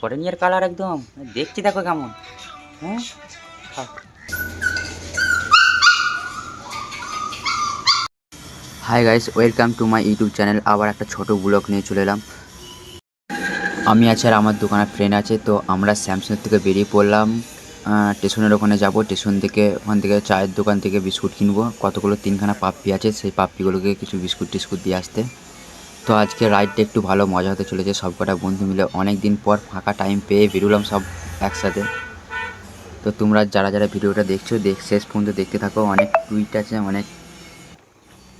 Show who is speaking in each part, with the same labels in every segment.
Speaker 1: Foreigner colour একদম দেখছি, দেখো কেমন। হ্যাঁ, hi guys, welcome to my YouTube channel. আবার একটা ছোট ব্লগ নিয়ে চলে এলাম। আমি আছি আর আমার দোকানের ফ্রেন্ড আছে, তো আমরা স্যামসাং থেকে বেরিয়ে পড়লাম। স্টেশনের ওখানে যাব। স্টেশন থেকে ওখান থেকে চায়ের দোকান থেকে বিস্কুট কিনবো। কতগুলো 3খানা পাপ্পি আছে, সেই পাপ্পিগুলোকে কিছু বিস্কুট টিস্কুট দিয়ে আসতে। তো আজকে রাইডটা একটু ভালো মজা হতে চলেছে। সব কটা বন্ধু মিলে অনেক দিন পর ফাঁকা টাইম পেয়ে বেরোলাম সব একসাথে। তো তোমরা যারা যারা ভিডিওটা দেখছো শেষ পর্যন্ত দেখতে থাকো। অনেক টুইট আছে, অনেক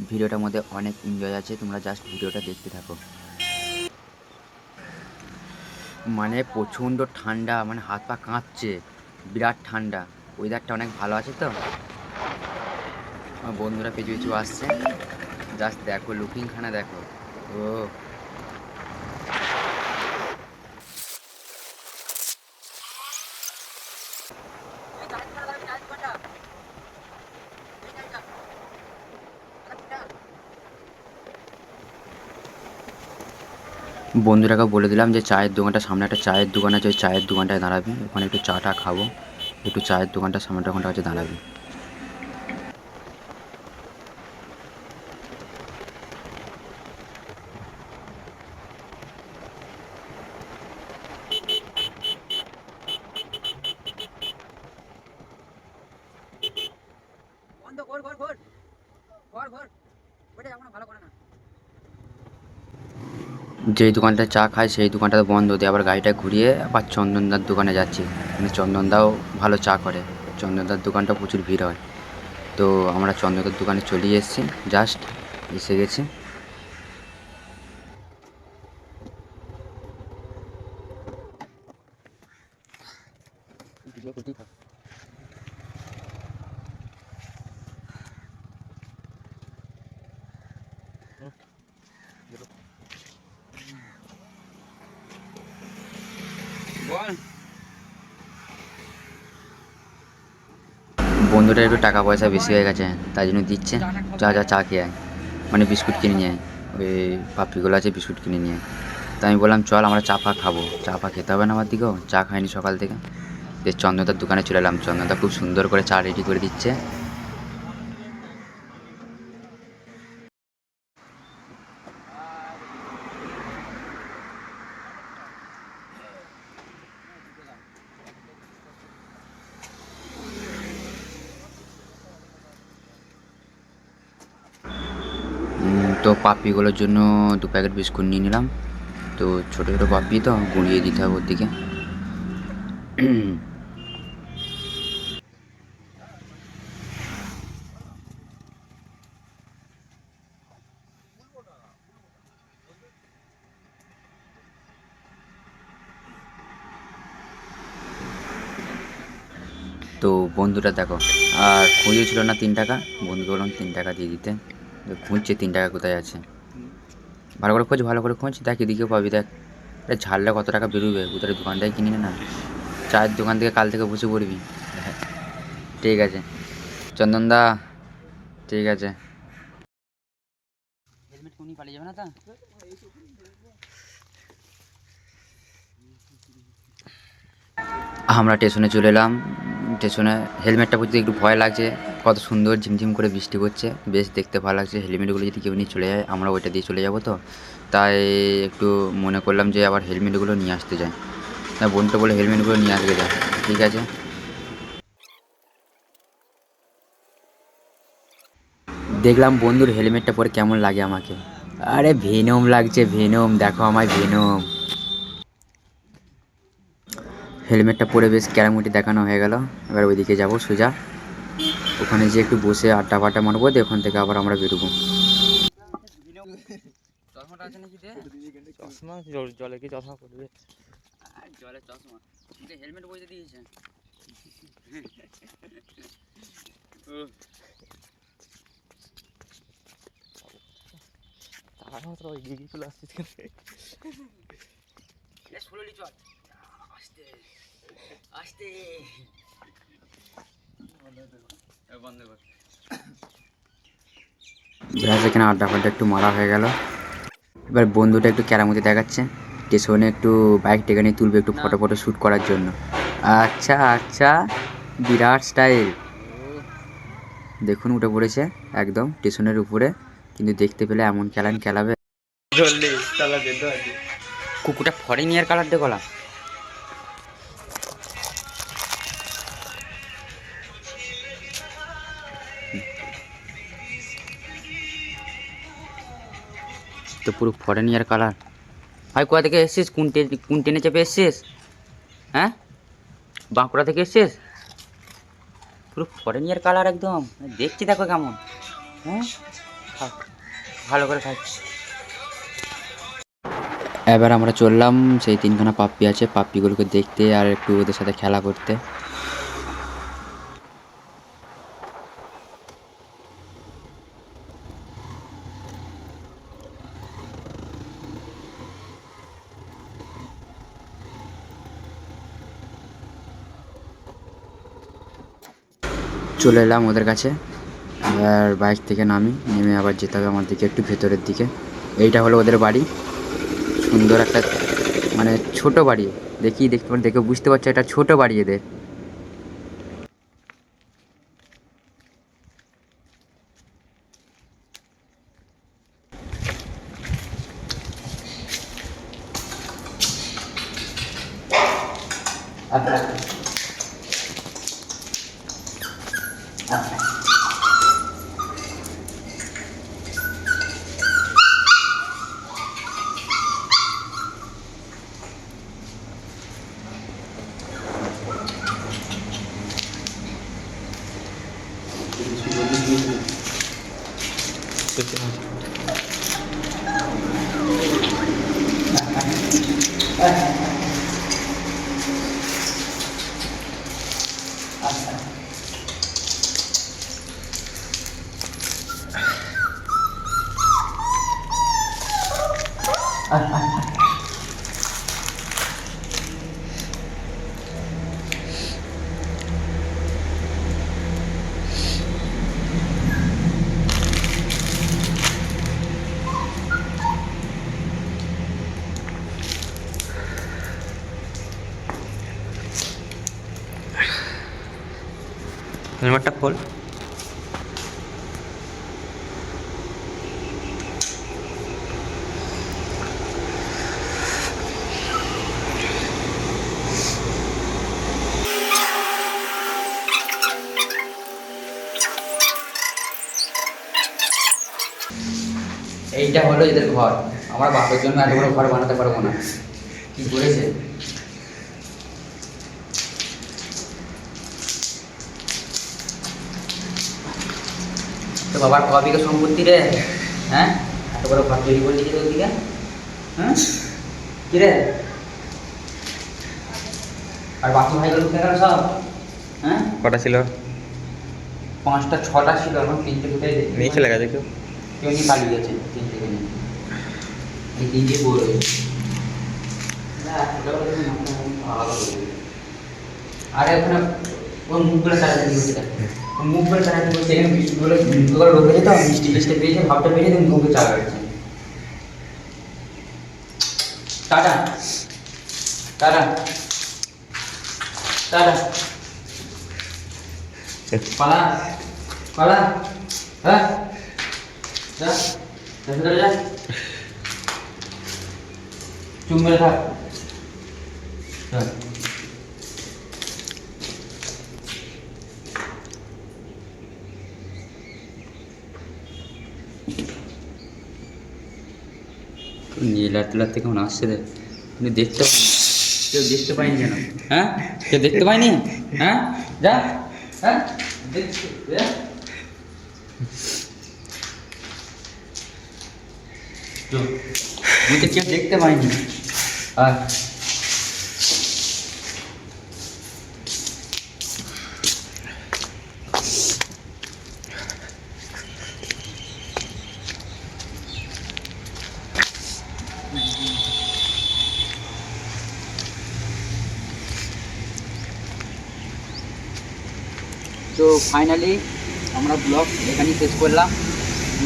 Speaker 1: ভিডিওটার মধ্যে অনেক এনজয় আছে, তোমরা জাস্ট ভিডিওটা দেখতে থাকো। মানে প্রচণ্ড ঠান্ডা, মানে হাত পা কাঁপছে, বিরাট ঠান্ডা। ওয়েদারটা অনেক ভালো আছে। তো আমার বন্ধুরা পিছু পিছু আসছে, জাস্ট দেখো লুকিংখানা দেখো। ও বন্ধুরাকে বলে দিলাম যে চায়ের দোকানটা সামনে একটা চায়ের দোকান আছে, ওই চায়ের দোকানটায় দাঁড়াবি। ওখানে একটু চাটা খাবো, একটু চায়ের দোকানটা সামনেটা ওখানটা হচ্ছে দাঁড়াবি। যেই দোকানটায় চা খাই সেই দোকানটা বন্ধ দিয়ে আবার গাড়িটা ঘুরিয়ে আবার চন্দনদার দোকানে যাচ্ছি। মানে চন্দনদাও ভালো চা করে, চন্দনদার দোকানটা প্রচুর ভিড় হয়। তো আমরা চন্দনদার দোকানে চলে এসেছি, জাস্ট এসে গেছি। বন্ধুটা একটু টাকা পয়সা বেশি হয়ে গেছে, তাই জন্য দিচ্ছে। যা যা চা খেয়ে আয়, মানে বিস্কুট কিনে নিয়ে আয়। ওই পাপড়িগুলো আছে, বিস্কুট কিনে নিয়ে আয়। তো আমি বললাম চল আমরা চা ফা খাবো, চা ফা খেতে হবে না আমার দিকেও, চা খাইনি সকাল থেকে। যে চন্দনদার দোকানে চলে এলাম, চন্দনদা খুব সুন্দর করে চা রেডি করে দিচ্ছে। তো পাপ্পিগুলোর জন্য 2 প্যাকেট বিস্কুট নিয়ে নিলাম। তো ছোটো ছোটো পাপ্পি তো গুঁড়িয়ে দিতে হবে ওর দিকে। তো বন্ধুটা দেখো, আর খুঁজেছিল না 3 টাকা, বন্ধুকে বললাম 3 টাকা দিয়ে দিতে। খুঁজছে 3 টাকা কোথায় আছে, ভালো করে খোঁজ, ভালো করে খোঁজ, দেখ এদিকেও পাবি, দেখ। এটা ঝাড়লে কত টাকা বেরোবে, কোথায় দোকানটাই কিনি না। চায়ের দোকান থেকে কাল থেকে বসে পড়বি। ঠিক আছে চন্দনদা, ঠিক আছে। হেলমেট কোনি পালিয়ে যাবে না তা? আমরা স্টেশনে চলে এলাম। স্টেশনে হেলমেটটা পরতে একটু ভয় লাগছে, কত সুন্দর ঝিমঝিম করে বৃষ্টি পড়ছে, বেশ দেখতে ভালো লাগছে। হেলমেটগুলো যদি কেউ নিয়ে চলে যায়, আমরা ওইটা দিয়ে চলে যাবো। তো তাই একটু মনে করলাম যে আবার হেলমেটগুলো নিয়ে আসতে যাই। না বোনটা বলে হেলমেটগুলো নিয়ে আসবে, যা ঠিক আছে। দেখলাম বন্ধুর হেলমেটটা পরে কেমন লাগে আমাকে। আরে ভেনম লাগছে, ভেনম, দেখো আমায় ভেনম। হেলমেটটা পরে বেশ ক্যারামুটি দেখানো হয়ে গেল। এবার ওইদিকে যাবো সোজা, ওখানে যে একটু বসে আড্ডা ফাড্ডা মারবো, দিয়ে ওখান থেকে আবার আমরা বেরোবো। চশমাটা আছে নাকি দে?
Speaker 2: চশমা জলে কি চশমা পড়বে?
Speaker 1: জলের চশমা হেলমেট বইতে দিয়েছে।
Speaker 2: তারা মাত্র ওই দিকে চলে আসছিস কেন?
Speaker 1: স্লোলি চল, আস্তে আস্তে, বন্ধ কর। এখানে আড্ডা ফাড্ডা একটু মারা হয়ে গেল। এবার বন্ধুটা একটু ক্যারামতি দেখাচ্ছে, স্টেশনে একটু বাইক টেকে নিয়ে তুলবে একটু ফটো ফটো শ্যুট করার জন্য। আচ্ছা আচ্ছা, বিরাট স্টাইল। দেখুন উঠে পড়েছে একদম স্টেশনের উপরে, কিন্তু দেখতে পেলে এমন খেলান খেলাবে। কুকুরটা ফরেনিয়ার কালার দেখলাম। তো পুরো ফরেনিয়ার কালার। ভাই কোথা থেকে এসছিস? কোন ট্রেনে চেপে এসছিস? হ্যাঁ, বাঁকুড়া থেকে এসছিস? পুরো ফরেনিয়ার কালার একদম, দেখছি দেখো কেমন। হ্যাঁ, খাও, ভালো করে খাচ্ছি। এবার আমরা চললাম সেই 3খানা পাপ্পি আছে, পাপ্পিগুলোকে দেখতে আর একটু ওদের সাথে খেলা করতে। চলে এলাম ওদের কাছে। এবার বাইক থেকে নেমে আবার যেতে হবে আমার দিকে একটু ভেতরের দিকে। এইটা হলো ওদের বাড়ি, সুন্দর একটা মানে ছোট বাড়ি। দেখে বুঝতে পারছো এটা ছোট বাড়ি এদের।
Speaker 2: হেলমেটটা খোল।
Speaker 1: এইটা হলো এদের ঘর। আমার বাপের জন্য এত বড় ঘর বানাতে পারবো না, কি করেছে। তো বাবার ক বিঘা সম্পত্তি রে? হ্যাঁ, এত বড় ঘর তৈরি করে দিয়েছে তোর দিকে। হ্যাঁ, কি রে? আর বাকি ভাইগুলো কোথায় গেল সব? হ্যাঁ,
Speaker 2: কটা ছিল?
Speaker 1: 5টা 6টা ছিল, এখন 3টে কোথায়
Speaker 2: নিয়ে চলে গেছে কেউ?
Speaker 1: কেউ নিয়ে পালিয়ে গেছে 3টে নিয়ে। এই 3টে বই রয়েছে। আরে ওখানে ওর মুখগুলো চালাতে দিচ্ছে, ওর মুখগুলো চালাতে দিচ্ছে, এখানে বৃষ্টিগুলো ঢুকেছে তো, মিষ্টি মিষ্টি পেয়েছে, ভাবটা পেয়েছে, তুমি মুখে চালাচ্ছে। টাটা টাটা টাটা, পালা পালা, হ্যাঁ যা, ভেতরে যা, চুপ মেরে থাক। হ্যাঁ, নীলার টিলার থেকে মনে আসছে রে, কিন্তু দেখতে পাইনি, কেউ দেখতে পাইনি কেন? হ্যাঁ, কেউ দেখতে পাইনি? হ্যাঁ যা, হ্যাঁ দেখতে কেউ দেখতে পাইনি। আর তো ফাইনালি আমরা ব্লগ এখানেই শেষ করলাম।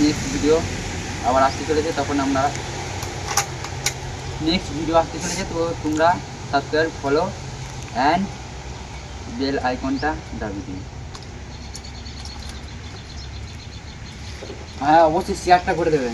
Speaker 1: নেক্সট ভিডিও আবার আসতে চলেছে, তখন আমরা নেক্সট ভিডিও আসতে চলেছে, তো তোমরা সাবস্ক্রাইব, ফলো অ্যান্ড বেল আইকনটা দাবি দিন। হ্যাঁ অবশ্যই শেয়ারটা করে দেবে।